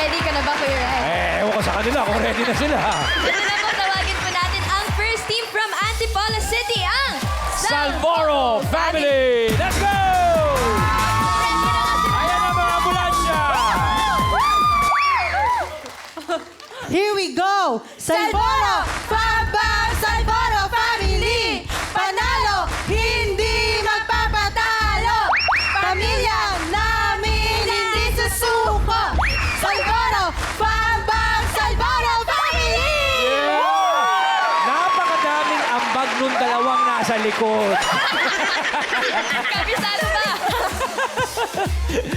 Ready ka na ba, Kuya Red? Ewan ko sa kanila kung ready na sila. Ito na po, tawagin po natin ang first team from Antipolo City, ang Salvoro Family! Let's go! Ayan ang mga ambulansya! Here we go! Salvoro! Pabang Salvoro Family! Panalo! Hindi magpapatalo! Pamilya namin hindi susuko! Salvoro! Pabang Salvoro Family! Napakadaming ambag nung dalawang nasa likod. Kabisado ba?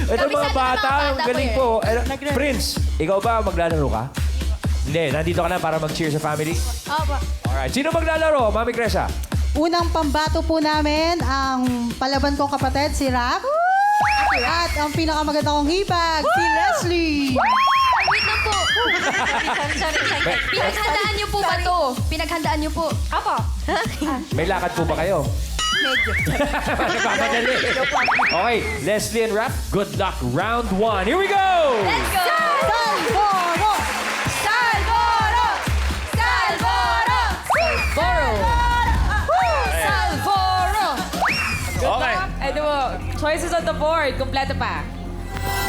Ito mga Kabisado bata, ng mga ang bata galing po po. Prince, ikaw ba maglalaro ka? Hindi, nandito ka na para mag-cheer sa family? Opo. Alright, sino maglalaro? Mami Cresa? Unang pambato po namin ang palaban kong kapatid, si Rap. At ang pinakamaganda kong hibag, si Leslie. Wait lang po. Sorry. Pinaghandaan niyo po ba to? Pinaghandaan niyo po. Opo. May lakad po ba kayo? Medyo. Nagpapadali. Okay, Leslie and Rap, good luck. Round 1. Here we go! Let's go! Salvoro! Salvoro! Salvoro! Salvoro! Okay. Ito mo, choices on the board. Kompleto pa.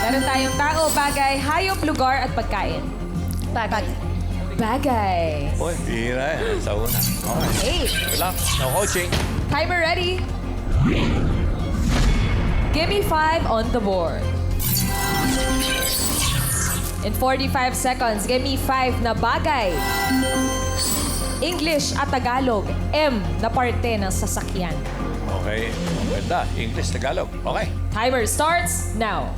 Meron tayong tao, bagay, hayop, lugar, at pagkain. Bagay. Bagay. Uy, bihira yan. Sa una. Okay. Hey, Good luck. No coaching. timer ready. Give me 5 on the board. In 45 seconds, give me 5 na bagay. English at Tagalog. M na parte ng sasakyan. Okay. Ganda. English, Tagalog. Okay. Timer starts now.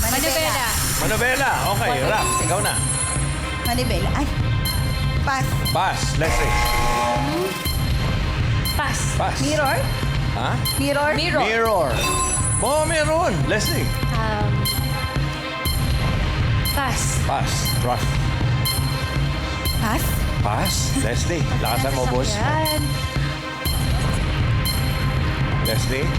Manubela. Manobela. Okay. Rap. Ikaw na. Manibela. Ay. Pass. Pass. Leslie. Pass. Pass. Mirror? Ha? Mirror? Mirror. Mirror. Oh, meron. Leslie. Pass. Pass. Rush. Pass? Pass. Leslie. Lakasan mo, boss. Leslie.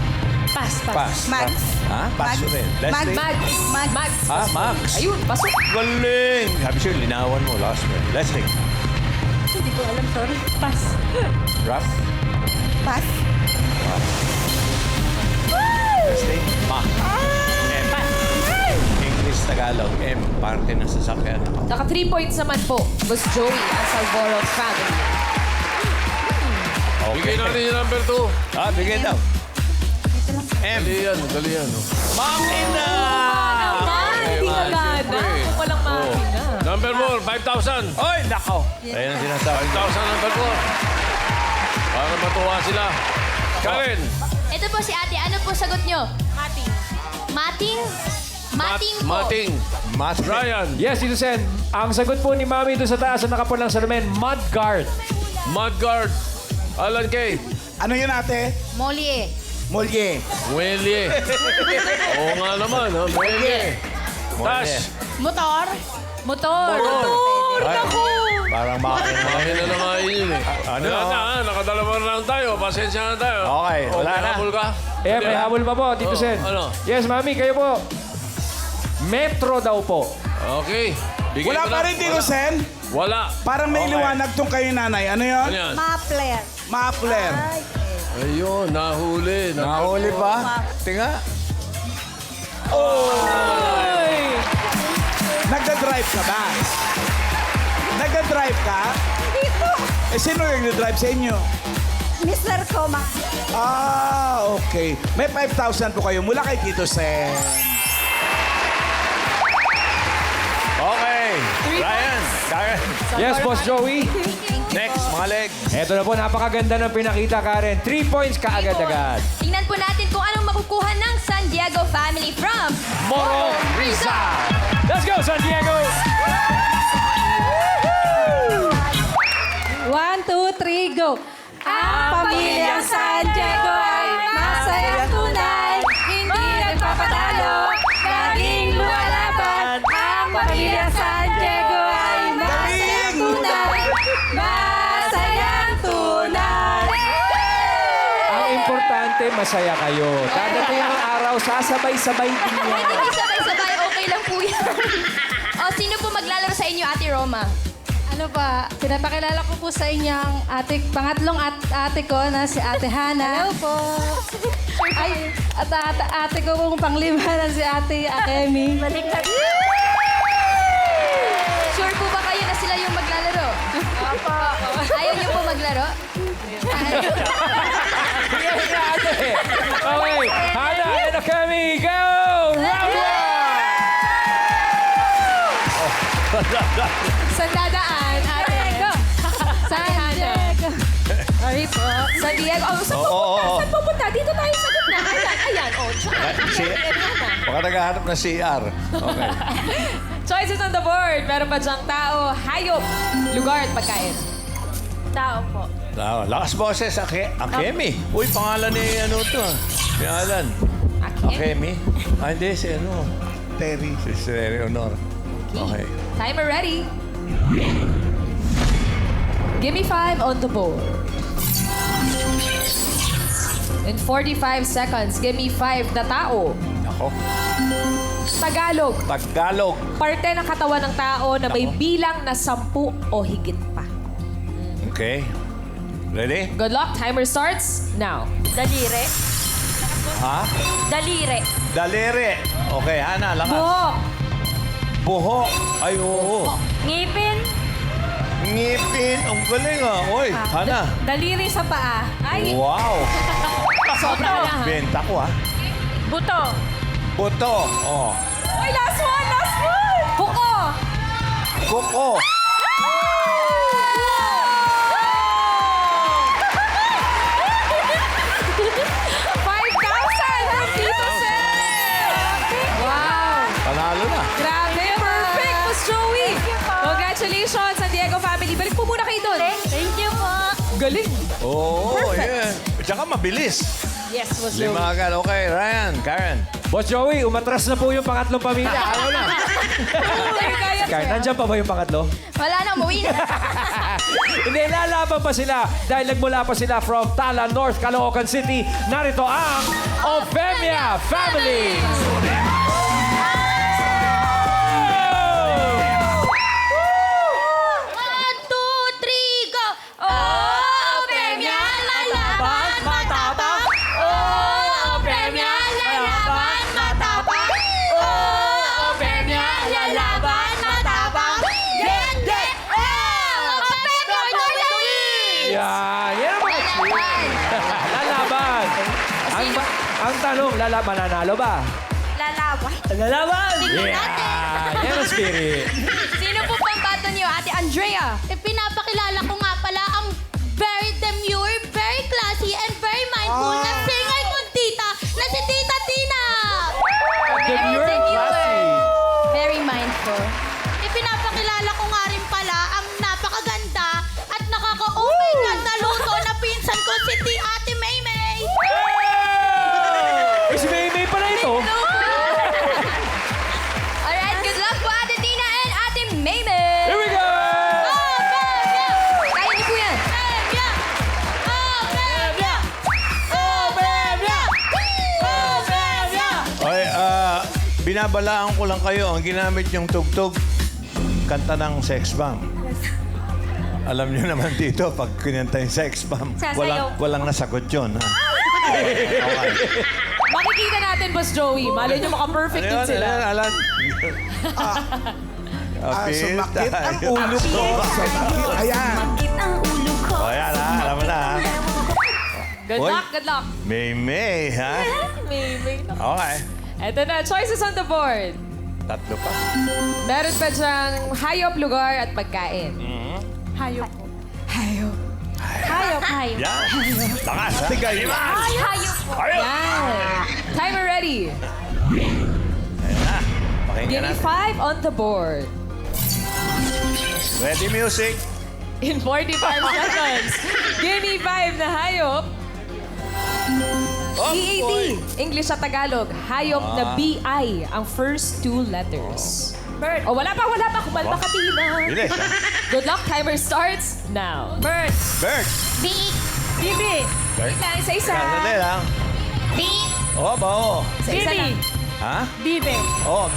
Pass. Pass. Max. Ha? Pass Max. rin. Leslie. Mags. Mags. Ha? Max. Ayun, pasok. Galing. Sabi siya, linawan mo. Last one. Leslie. Hindi ko alam, sorry. Pass. Rap. Pass? Leslie. Ma. M. English, Tagalog. M. Parte ng sasakyan. Naka 3 points naman po. Boss Joey at Salvoro family. Bigay natin yung number 2. Ah, bigay daw. M. Dali yan. Makina! Hindi ka gana. Ako palang makina. Number 4, 5,000. Oy, nako. Ayun ang sinasabi. 5,000 number 4. Para matuwa sila. Karen. Ito po si ate. Ano po sagot niyo? Mating. Mating? Mating po. Mating. Mas. Ryan. Yes, Tito Sen. Ang sagot po ni Mami doon sa taas na nakapulang salamin, mudguard. Mudguard. Alan Kay. Ano yun ate? Molly. Molye. Muelle. Oo nga naman. Ha? Muelle. Tash. Motor. Motor. Ay, parang makina. Bakit na naman yun eh. Ano? Wala na ha. Nakadalawa na lang tayo. Pasensya na tayo. Okay, wala may na. habol ka? Eh, may Hindi. habol pa po, Tito Oh, Sen. ano? Yes, Mami, kayo po. Metro daw po. Okay. Bigay Wala mo pa na. rin dito, Sen. Wala. Parang may Okay. liwanag tong kayo nanay. Ano yun? Ano yan? Mapler. Muffler. Ayun, nahuli. Nahuli pa? Tinga. Nagda-drive ka ba? Nagda-drive ka? Dito. Eh, sino yung nagda-drive sa inyo? Mr. Coma. Ah, okay. May 5,000 po kayo mula kay Tito Sen. Okay. Ryan. Karen. Yes, Boss Joey. Next, mga leg. Eto na po, napakaganda ng pinakita, Karen. 3 points kaagad-agad. Tingnan po natin kung anong makukuha ng San Diego family from Moro Rizal. Let's go, San Diego! 1, 2, 3, go! Ang pamilyang San Diego ay masayang tunay, hindi nagpapatalo, laging lumalaban. Ang pamilyang San Diego ay masayang tunay, masayang tunay. Ang importante, masaya kayo. Dadating ang araw, sasabay-sabay din yan. Hindi sabay-sabay, okay lang po yan. O, sino po inyo, Ate Roma? Ano ba, pinapakilala ko po sa inyo ang pangatlong ate ko na si Ate Hana. Hello po. Ay, at ate ko pong panglima na si Ate Akemi. Baliktad. Sure po ba kayo na sila yung maglalaro? Opo. Ayaw niyo po maglaro? Okay, Hana and Akemi, go! Round Saan dadaan, ate? Saan, Hana? Sorry po. San Diego. Oh, saan Oo, pupunta? oo. Saan pupunta? Dito tayo sa gitna. Ayan, oh, dyan. Baka naghahanap ng CR. Okay. Choices on the board. Meron pa dyang tao, hayop, lugar at pagkain. Tao po. Lakas boses, Akemi. Uy, pangalan ni ano to? Pangalan. Akemi? Ah, hindi, si ano? Terry. Si Terry Honor. Okay. Timer ready. Give me 5 on the board. In 45 seconds, give me 5 na tao. Ako. Tagalog. Tagalog. Parte ng katawan ng tao na may bilang na 10 o higit pa. Okay. Ready? Good luck. Timer starts now. Dalire. Ha? Dalire. Daliri. Okay, Hana, lakas. Buhok. Buhok. Ay, oo. Ngipin. Ngipin. Ang galing ah. Uy, Hana. Daliri sa paa. Ay, Wow. Sobra na ha. Benta ko ah. buto. Buto. Oh. Ay, last one! Last one! Buko! Kuko. Panalo na. Grabe, perfect, Boss Joey! Congratulations, San Diego family. Balik po muna kayo doon. Thank you po. Galing. Oo, Perfect. yeah. Tsaka mabilis. Yes, Boss Joey. Lima agad. Okay, Ryan, Karen. Boss Joey, umatras na po yung pangatlong pamilya. Ayaw na. Kaya, nandyan pa ba yung pangatlo? Wala na, umuwi na. Hindi, lalaban pa sila dahil nagmula pa sila from Tala, North Caloocan City. Narito ang Ofemia Family! One, two, three, go! Oh, premya, lalaban, matapang. Oh, premya, lalaban, matapang. Oh, premya, lalaban, matapang. Get, get, oh! Premya, lalaban! Yan ang mga lalaban. Ang tanong, lalaban, nanalo ba? Lalaban. Lalaban! Tingnan natin. Yan ang spirit. Sino po pambato niyo, Ate Andrea? Pinapakilala ko nga pala ang very demure, very classy, and very mindful na singer kong tita na si Tita Tina. Demure and classy. Very mindful. Pinapakilala ko nga rin pala ang napakaganda at nakaka-oh my God na luto na pinsan ko si Ate Maymay. Eh, si Maymay pala ito. Alright, good luck po, Ate Tina and Ate Maymay. Here we go! Kaya niyo po yan. Premya! Oh, premya! Oh, premya! Oh, premya! Okay, binabalaan ko lang kayo. Ang ginamit yung tugtog, kanta ng sex bomb. Alam niyo naman dito, pag kinanta yung sex bomb, Sasayaw. walang nasagot yun. Ha? Okay. Makikita natin, Boss Joey. Malay nyo maka-perfect din sila. Alan? Sumakit ang ulo ko. Sumakit. Ayan. O yan ha, alam mo na ha. Good Oy. luck, good luck. May, ha? May. Okay. Eto na, choices on the board. Tatlo pa. Meron pa dyang hayop, lugar at pagkain. Hayop. Yan. Lakas ha. Tigay. Hayop po. Yan. Timer ready. Ayan na. Pakinggan Give me natin. 5 on the board. Ready music. In 45 seconds. Give me 5 na hayop. Oh, EAT. boy. English at Tagalog. Hayop na BI. Ang first 2 letters. Bird. Oh, wala pa. Kumalma ka, Tina. Bilis ha. Good luck. Timer starts now. Bird. Bert. Biik! Bibi. Bert. Wait lang, isa-isa. Sandali lang. Biik! Oo ba oo? Isa-isa lang. Ha? Bibe. Oo.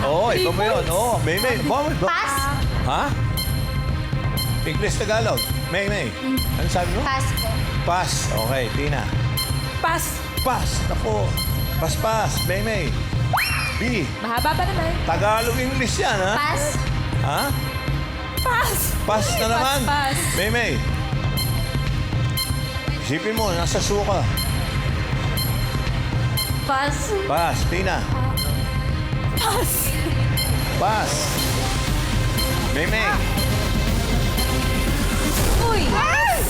Oo, ikaw mo yun. Oo, Maymay. Pass. Ha? English, Tagalog. Maymay. Ano sabi mo? Pass po. Pass. Okay, Tina. Pass. Pass. Ako. Pass. Maymay. B. Mahaba pa naman. Tagalog English yan, ha? Pass. Ha? Pass. Pass na naman. Pass. Maymay. Isipin mo, nasa suka. Pass. Pass. Tina. Pass. Pass. Maymay. Uy. Pass.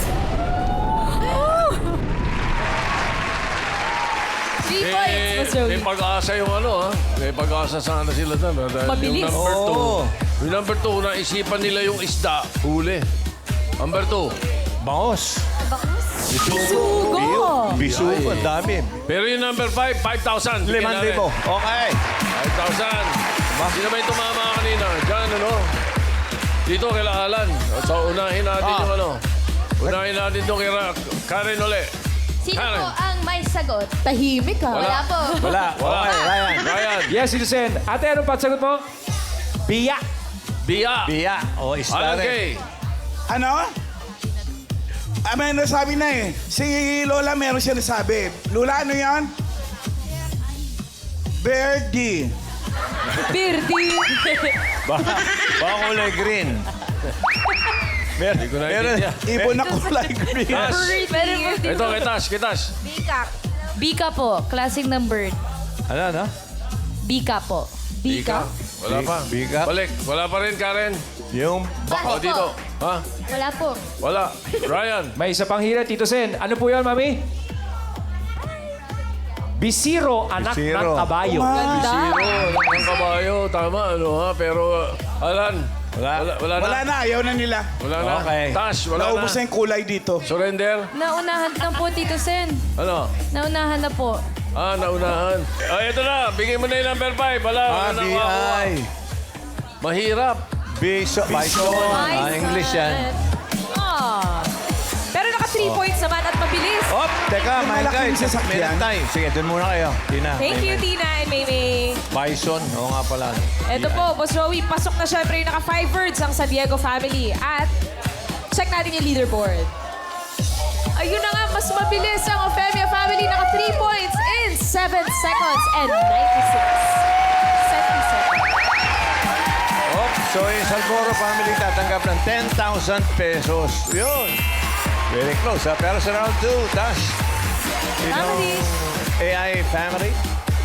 3 points, Mas Joey. May pag-asa yung ano, ha? May pag-asa sana sila doon. Dahil Mabilis. Yung number 2, Oo. yung number 2, naisipan nila yung isda, huli. Number 2. Bangos. Sugo. Bisugo. Ang dami. Pero yung number 5, 5,000. 5,000. Okay. 5,000. Sino ba yung tumama kanina? Diyan, ano? Dito, kila Alan. So, unahin natin yung ano. Unahin natin itong kila Karen uli. Sino Karen. po ang may sagot? Tahimik ka. Wala po. Wala. Okay, Ryan. Ryan. Yes, citizen. Ate, anong sagot mo? Biya. Bia. Bia. O, isda Alan rin. Kay. Ano? May nasabi na eh. Si Lola meron siya nasabi. Lola, ano yan? Birdie. Birdie. Baka kulay green. Hindi ko naintindihan. Ibon na kulay green. Ito, kitas. Bika po. Classic ng bird. Ano? Bika po. Bika. Wala pa. Bika. Balik. Wala pa rin, Karen. Yung Pass O, dito. po. Ha? Wala po. Wala. Ryan. May isa pang hira, Tito Sen. Ano po yan, Mami? Bisiro, anak Bisiro. ng kabayo. Zero. Ang kabayo. Tama, ano ha? Pero, Alan. Wala. Wala na. Wala na, ayaw na nila. Wala na. Okay. Tash, wala Naubos na na. yung kulay dito. Surrender. Naunahan na po, Tito Sen. Ano? Naunahan na po. Naunahan. Ito na. Bigyan mo na yung number 5. Wala. Wala na makuha. BI. Mahirap. Bison. English yan. Ah. Pero naka 3 points naman at mabilis. Op, teka, Yung mahal malaking guys. sasakyan. Meron time. Sige, dun muna kayo. Tina. Thank you, Tina and Maymay. Bison. Oo nga pala. Ito po, Boss Joey, pasok na syempre yung naka 5 words ang San Diego family. At check natin yung leaderboard. Ayun na nga, mas mabilis ang Ofemia family. Naka 3 points in 7 seconds and 96 seconds. Op, so yung Salvoro family tatanggap ng 10,000 pesos. Yun. Very close, ha? Pero sa round 2, Tash. Family. AI family.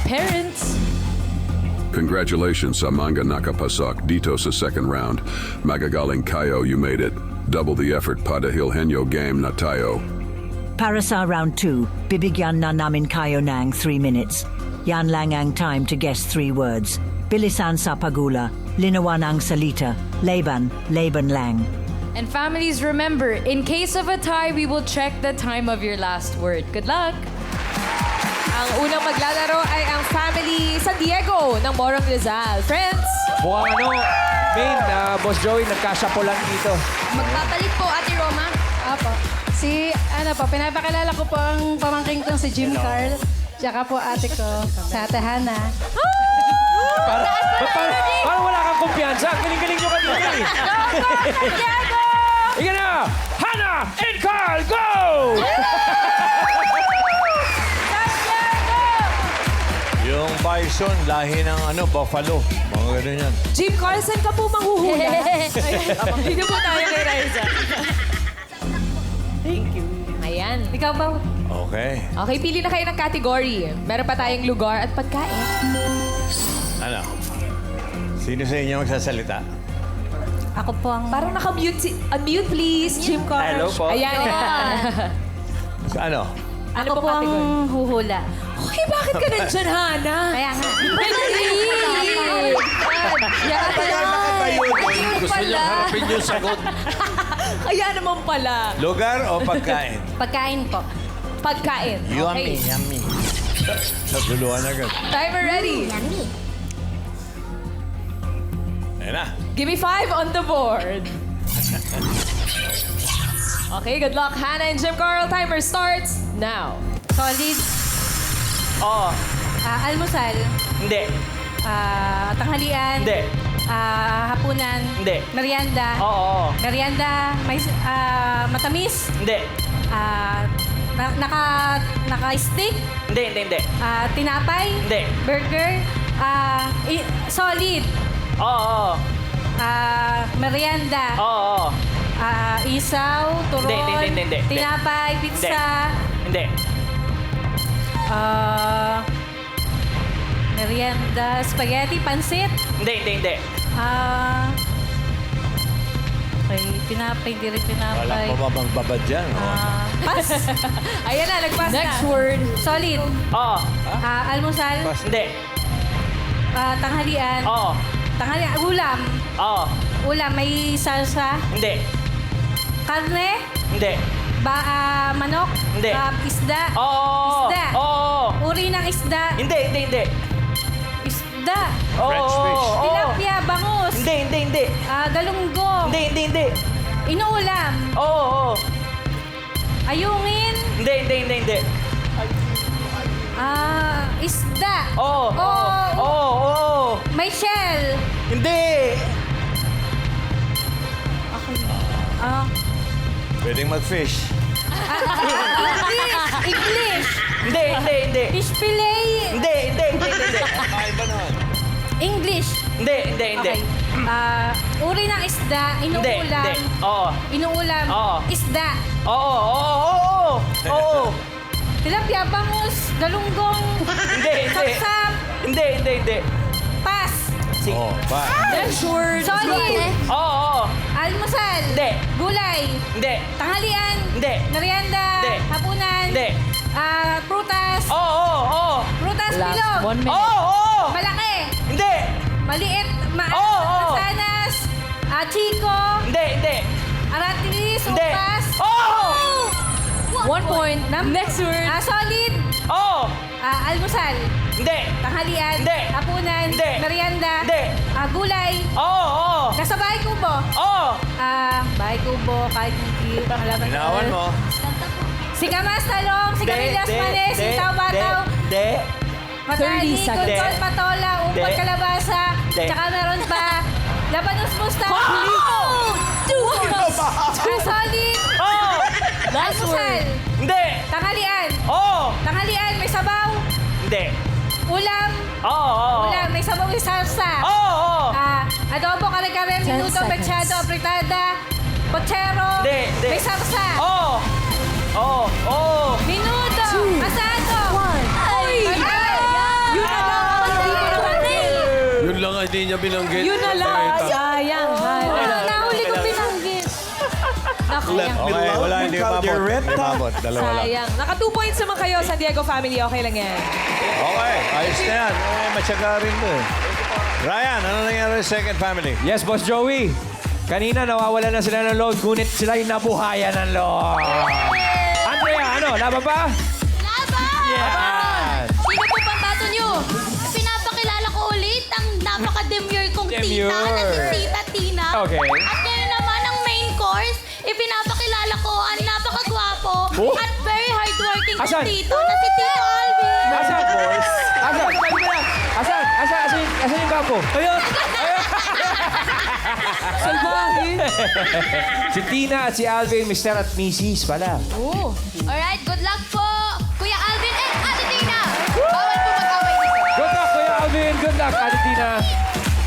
Parents. Congratulations sa Manga Nakapasok dito sa second round. Magagaling kayo, you made it. Double the effort pa dahil henyo game na tayo. Para sa round 2, bibigyan na namin kayo ng 3 minutes. Yan lang ang time to guess 3 words. Bilisan sa pagula, linawan ang salita, laban lang. And families, remember, in case of a tie, we will check the time of your last word. Good luck! Ang unang maglalaro ay ang family San Diego ng Morong Rizal. Friends, Mukhang ano, main, Boss Joey, nagkasya po lang dito. Magpapalit po, Ate Roma. Apo. Pinapakilala ko po ang pamangking kong si Jim Carl. Tsaka po ate ko, si Ate Hana. Parang wala kang kumpiyansa. Galing-galing nyo kanina eh. Ika na! Hannah and Carl, go! Yung bison, lahi ng buffalo. Mga ganun yan. Jim Carlson ka po manghuhula. Dito po tayo kay Raisa. Thank you. Ayan. Ikaw ba? Okay. Okay, pili na kayo ng category. Meron pa tayong lugar at pagkain. Ano? Sino sa inyo magsasalita? Ako po ang... Parang naka-mute unmute please, Jim Carl. Hello po. Ayan. Ano? Ano Ako po po ang category? huhula. Okay, bakit ka nandyan, Hana? Kaya nga. Gusto niya harapin yung sagot. Kaya naman pala. Lugar o pagkain? Pagkain po. Pagkain. Yummy, yummy. Nagduluhan agad. Timer ready. Ayan na. Give me 5 on the board. Okay, good luck, Hannah and Jim Carl. Timer starts now. Solid. Oo. Almusal. Hindi. Tanghalian. Hindi. Hapunan. Hindi. Merienda. Oo. Merienda. May matamis. Hindi. Naka-stick. Hindi. Tinapay. Hindi. Burger. Solid. Oo. Merienda. Oo. Isaw, turon. Hindi. Tinapay, pizza. Hindi. Merienda, spaghetti, pansit. Hindi. Okay, tinapay, hindi rin tinapay. Walang pababang babad dyan. Pas. Ayan na, nagpas na. Next word. Solid. Oo. Almusal. Hindi. Tanghalian. Oo. Tanghalian. Ulam. Oo. Ulam, may salsa. Hindi. Karne. Hindi. Manok. Hindi. Isda. Oo. Isda. Oo. Uri ng isda. Hindi. Isda. Oo. French fish. Oo. Tilapia, bangus. Hindi. Galunggong. Hindi. Inuulam. Oo. Ayungin. Hindi. Isda. Oo. May shell. Hindi. Pwedeng mag-fish. English. Hindi. Fish fillet. Hindi. Kakaiba naman. English. Hindi. Okay. Uri ng isda. Inuulam. Hindi. Oo. Inuulam. Oo. Isda. Oo. Tilapia, bangus, galunggong. Hindi. Sapsap. Hindi. Pas. Oh, pa. Next word. Solid. Oo. Almusal. Hindi. Gulay. Hindi. Tanghalian. Hindi. Merienda. Hindi. Hapunan. Hindi. Prutas. Oo. Prutas, bilog. Oo. Malaki. Hindi. Maliit. Oo. Mansanas. Chico. Hindi. Aratilis. Hindi. Upas. Oo. 1 point. Next word. Solid. Oo. Almusal. Hindi. Tanghalian. Hindi. Hapunan. Hindi. Merienda. Hindi. Gulay. Oo. Nasa bahay kubo. Oo. Bahay kubo. Kahit hindi halaman. Binawan mo. Sikamas, talong, sigarilyas, manis, sitaw, bataw, Hindi. matani, 30 seconds. kuntol, patola, umpot, Hindi. kalabasa, Hindi. tsaka meron pa labanos, mustard. Solid. Oo. Almusal. Hindi. Tanghalian. Oo. Tanghalian, may sabaw. Hindi. Ulam. Oo. Ulam, may sabaw, may salsa. Oo. Adobo, kare-kare, minuto, seconds. mechado, apritada, pochero. Hindi. May salsa. Oo. Minuto. Asado. Yun na lang. Hindi mo naman din. Yun lang hindi niya binanggit. Yun na lang. Sayang. Nahuli ko binanggit. Okay, wala. Hindi umabot. Dalawa lang. Sayang. Naka 2 points naman kayo, San Diego family. Okay lang yan. Okay, ayos na yan. Matyaga rin to eh. Ryan, ano nangyari sa second family? Yes, Boss Joey. Kanina nawawala na sila ng load, ngunit sila yung nabuhayan ng load. Andrea, laban ba? Laban! Yan. Sino po bang bato nyo? Pinapakilala ko ulit ang napaka-demure kong Demure. tita na si Tita Tina. Okay. At ngayon naman ang main course, ipinapakilala ko ang napakagwapo Oh. at very hardworking kong Asan? tito na si Tito Alvin. Asan yung kapo? Ayun. Si Tina at si Alvin, Mr. at Mrs. pala. Alright, good luck po. Kuya Alvin and Ate Tina. Bawal po mag-away dito. Good luck, Kuya Alvin. Good luck, Ate Tina.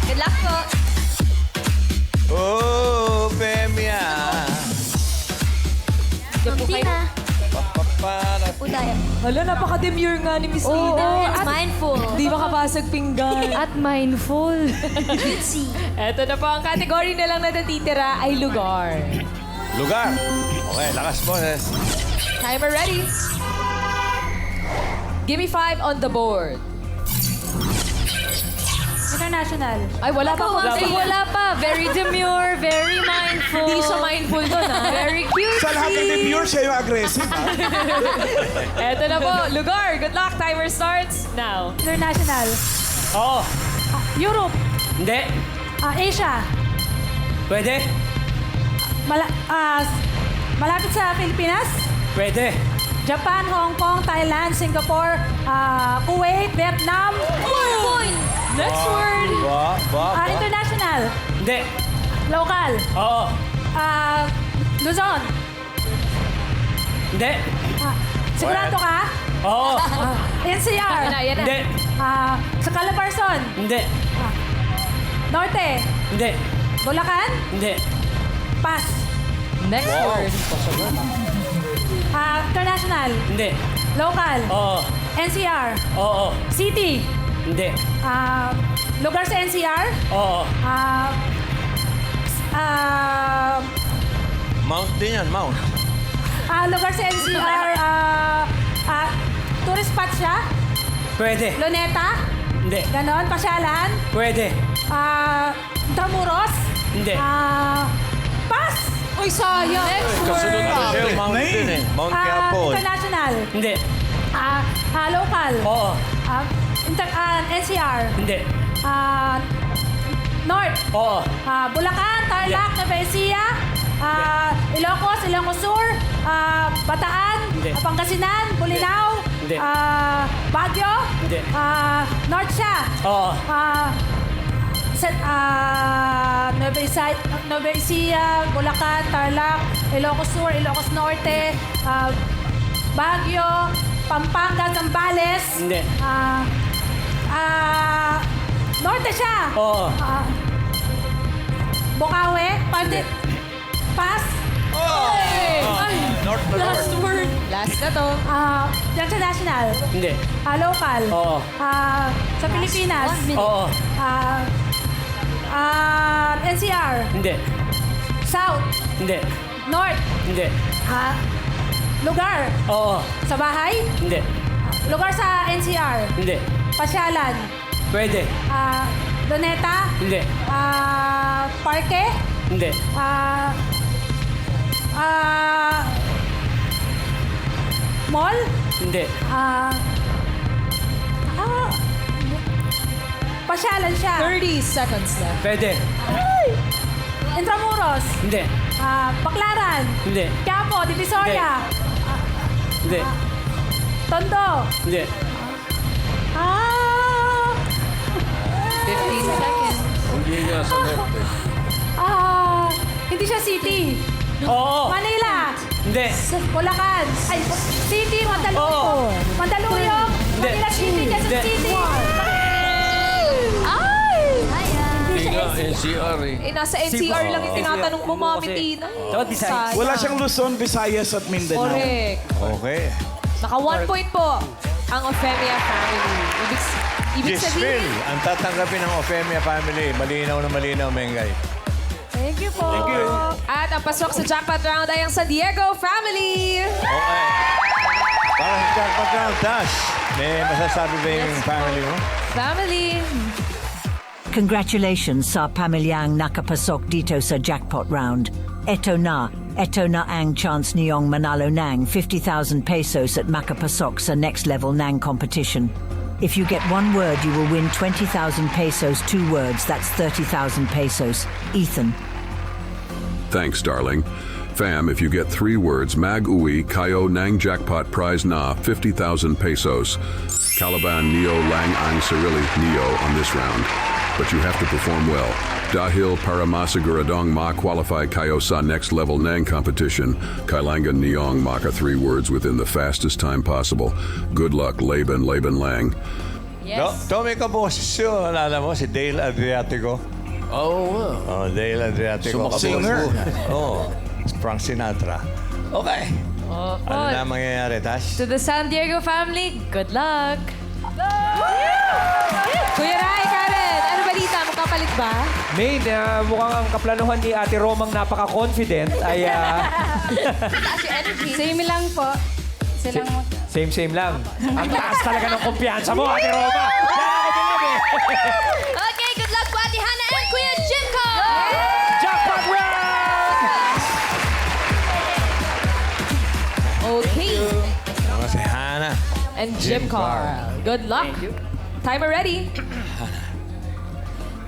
Good luck po. Oh, Femia. Tina. Para. Po tayo. Hala, napaka-demure nga ni Miss Oo, Tina. at mindful. Di makapasag pinggan. At mindful. Eto na po, ang category na lang na natitira ay lugar. Lugar. Okay, lakas mo. Timer ready. Give me 5 on the board. International. Ay, wala pa po. Wala pa. Very demure, very mindful. Hindi siya mindful doon, ha? Very cute. Sa lahat ng pure, siya yung aggressive. Eto na po, lugar. Good luck. Timer starts now. International. Oo. Europe. Hindi. Asia. Pwede? Malapit sa Pilipinas. Pwede. Japan, Hong Kong, Thailand, Singapore, Kuwait, Vietnam. Next word. International. Hindi. Local. Oo. Luzon. Hindi. Sigurado ka? Oo. NCR. Yan na. Hindi. Sa Calabarzon. Hindi. Norte. Hindi. Bulacan. Hindi. Pass. Next word. International. Hindi. Local. Oo. NCR. Oo. City. Hindi. Lugar sa NCR. Oo. Mount din yan, Mount. Lugar sa NCR. Tourist spot siya. Pwede. Luneta. Hindi. Ganon. Pasyalan. Pwede. Tramuros. Hindi. Pass. Uy, sayang. Next Kasunod word. na siya. Mount din eh. Mount Quiapo. International. Hindi. Local. Oo. NCR. Hindi. North. Oo. Bulacan, Tarlac, Nueva Ecija, Ilocos, Ilocos Sur, Bataan, Hindi. Pangasinan, Bolinao, Hindi. Baguio, Hindi. North siya. Oo. Nueva Ecija, Bulacan, Tarlac, Ilocos Sur, Ilocos Norte, Baguio, Pampanga, Zambales. Hindi. Norte siya. Oo. Bukawe, Pandit, Pass. North to Last North. word. Last na to. International. Hindi. Local. Oo. Sa Pilipinas. Oo. NCR. Hindi. South. Hindi. North. Hindi. Lugar. Oo. Sa bahay. Hindi. Lugar sa NCR. Hindi. Pasyalan. Pwede. Luneta. Hindi. Parke. Hindi. Mall. Hindi. Pasyalan siya. 30 seconds left. Pwede. Intramuros. Hindi. Baclaran. Hindi. Quiapo, Divisoria. Hindi. Tondo. Hindi. 15 seconds. Hindi nga sa norte. Hindi siya city. Oo. Manila. Hindi. Bulacan. Ay, city, Mandaluyong. Mandaluyong. Hindi. Manila City, Quezon Hindi. City. Hindi nga NCR eh. Nasa NCR lang yung tinatanong mo, Mami Tina. Sayang. Wala siyang Luzon, Visayas at Mindanao. Correct. Okay. Naka 1 point po ang Ofemia family. Ibig Gisville, sabihin, ang tatanggapin ng Ofemia family. Malinaw na malinaw, Mengay. Thank you po. Thank you. at ang pasok sa jackpot round ay ang San Diego family. Okay. Para sa jackpot round, Tash, may masasabi ba yung family mo? Family. Congratulations sa Pamilyang Nakapasok dito sa jackpot round. Eto na ang chance niyong manalo ng 50,000 pesos at makapasok sa next level ng competition. If you get one word, you will win 20,000 pesos. 2 words, that's 30,000 pesos. Ethan. Thanks, darling. Fam, if you get 3 words, Mag Uwi, Kayo Nang Jackpot Prize Na, 50,000 pesos. Calaban Neo Lang Ang Sarili Neo on this round. But you have to perform well. Dahil para masiguradong ma-qualify kayo sa next level Nang competition, kailangan niyong maka 3 words within the fastest time possible. Good luck, Laban Lang. No, Tommy Kaposisyo, alala mo, si Dale Adriatico. Oo nga. Oh, Dale Adriatico. Singer. Oo, Frank Sinatra. Okay. Ano na mangyayari, Tash? To the San Diego family, good luck. Kuya Rai, Karen, ano balita? Magkapalit ba? May, mukhang ang kaplanuhan ni Ate Romang napaka-confident ay Same lang po. Silang same lang. Ang taas talaga ng kumpiyansa mo, Ate Roma. Yan ako bilib eh. Okay, good luck po, Ate Hannah and Kuya Jimco! Jackpot round! Okay. Ano si Hannah? And Jim Carl. Good luck. Timer ready.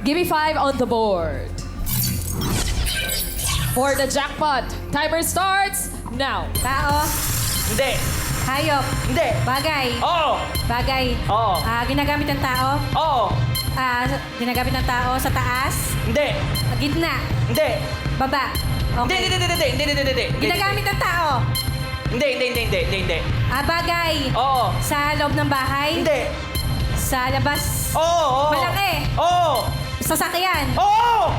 Give me 5 on the board. For the jackpot, timer starts now. tao, Hindi. hayop, Hindi. bagay, Oo. bagay. Oo. Ginagamit ng tao, Oo. Ginagamit ng tao sa taas, Hindi. gitna, Hindi. baba. Okay. Hindi. Ginagamit ng tao. Hindi. Bagay. Oo. Sa loob ng bahay. Hindi. Sa labas. Oo. Malaki. Oo. Sasakyan. Oo.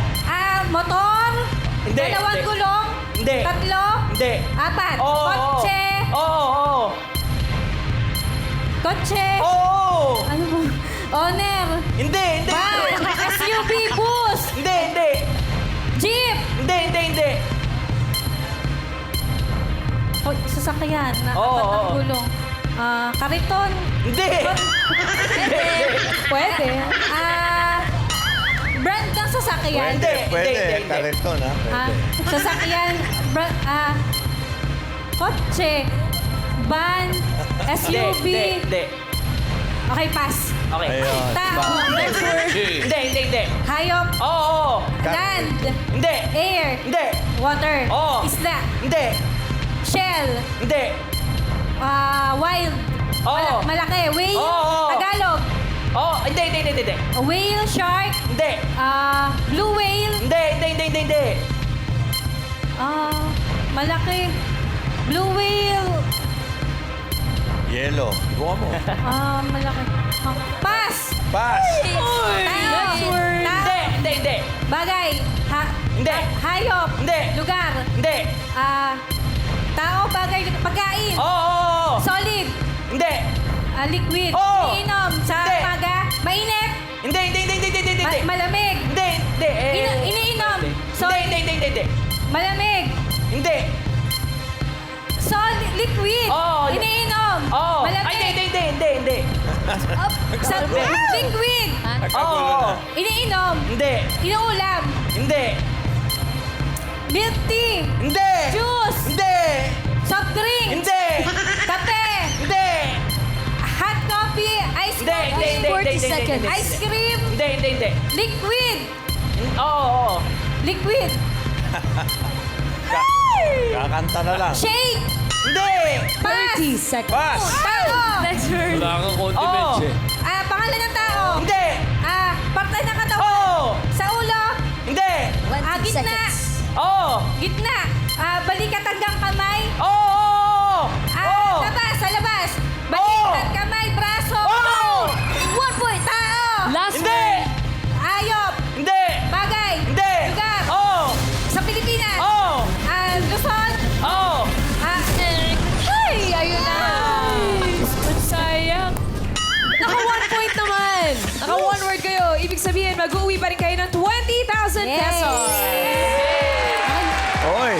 Motor. Hindi, Dalawang hindi. gulong. Hindi. 3. Hindi. 4. Oo. Kotse. Oo. Kotse. Oo. Ano ba? Owner. Hindi. Van. SUV. Bus. Hindi. Jeep. Hindi. Sasakyan. Na Oo, apat ng oo. gulong. Kariton. Hindi. Pwede. Brand ng sasakyan. Pwede. Hindi. Kariton, ha? Pwede. Sasakyan. Kotse. Van. SUV. Hindi. Okay, pass. Okay. Ayun. Tao. Hindi. Hayop. Oo. Land. Hindi. Air. Hindi. Water. Oo. Isla. Hindi. Shell. Hindi. Wild. Oo. Malaki. Whale. Oo. Tagalog. Oo. Hindi. Whale. Shark. Hindi. Blue whale. Hindi. Malaki. Blue whale. Yellow. Buka mo. Malaki. Pass. Pass. Tao. Hindi. Bagay. Hindi. Hayop. Hindi. Lugar. Hindi. Tao, bagay, pagkain. Oo. Solid. Hindi. Liquid. Oo. Iniinom. Sa Hindi. umaga. Mainit. Hindi. Malamig. Hindi. Iniinom. Hindi. Malamig. Hindi. Solid. Liquid. Oo. Iniinom. Oo. Malamig. Ay, hindi. Liquid. Oo. Iniinom. Hindi. Inuulam. Hindi. Milk tea. Hindi. Juice. Hindi. Soft drink. Hindi. Kape. Hindi. Hot coffee. Ice coffee. 40 seconds. Ice cream. Hindi. Liquid. Oo. Liquid. Kakanta na lang. Shake. Hindi. Pass. seconds. Pass. Tao. Wala kang condiments eh. Pangalan ng tao. Hindi. Parte ng katawan. Oo. Sa ulo. Hindi. 20 Gitna. seconds. Oo. Gitna. Balikat hanggang kamay. Oo. Labas. Sa labas. Balikat kamay. Braso. Oo. 1 point. Tao. Last Hindi. Ayop. Hindi. Bagay. Hindi. Lugar. Oo. Sa Pilipinas. Oo. Luzon. Oo. Ay, ayun na. Sayang. Naka 1 point naman. Naka 1 word kayo. Ibig sabihin, mag-uwi pa rin kayo ng 20,000 pesos. Oy.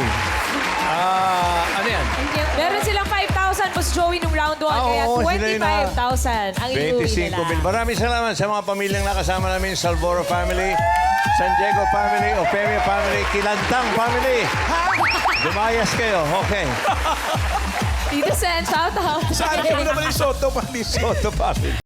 Ano yan? Meron silang 5,000 plus Joey nung round 1. Kaya Oo, sila yun na. 25,000 ang iuwi 25 nila. mil. Maraming salamat sa mga pamilyang nakasama namin. Salvoro family, San Diego family, Ofemia family, Kilantang family. Dumayas kayo. Okay. Tito Sen, shout out. Saan ko naman yung Soto pa? Soto family.